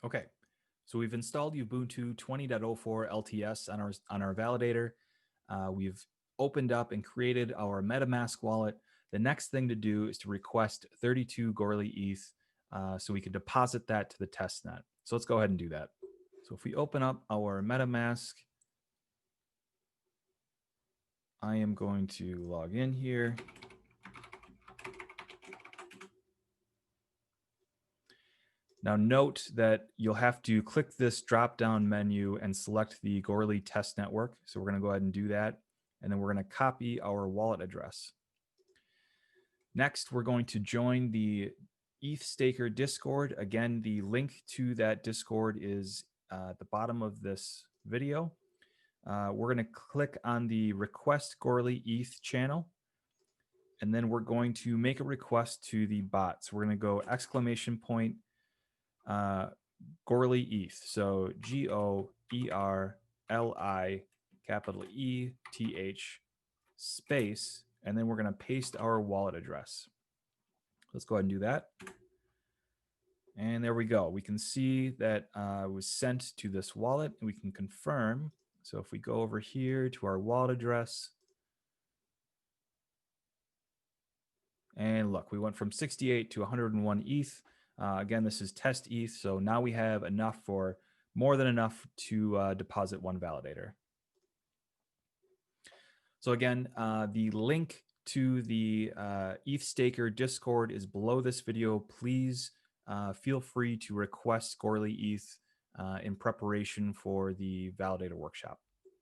Okay, so we've installed Ubuntu 20.04 LTS on our validator. We've opened up and created our MetaMask wallet. The next thing to do is to request 32 Goerli ETH so we can deposit that to the testnet. So let's go ahead and do that. So if we open up our MetaMask, I am going to log in here. Now note that you'll have to click this drop-down menu and select the Goerli test network. So we're going to go ahead and do that. And then we're going to copy our wallet address. Next, we're going to join the ETH Staker Discord. Again, the link to that Discord is at the bottom of this video. We're going to click on the Request Goerli ETH channel. And then we're going to make a request to the bot. So we're going to go exclamation point Goerli ETH. So Goerli capital ETH space, and then we're going to paste our wallet address. Let's go ahead and do that. And there we go. We can see that it was sent to this wallet, and we can confirm. So if we go over here to our wallet address, and look, we went from 68 to 101 ETH. Again, this is test ETH, so now we have enough for more than enough to deposit one validator. So again, the link to the ETH Staker Discord is below this video. Please feel free to request Goerli ETH in preparation for the Validator Workshop.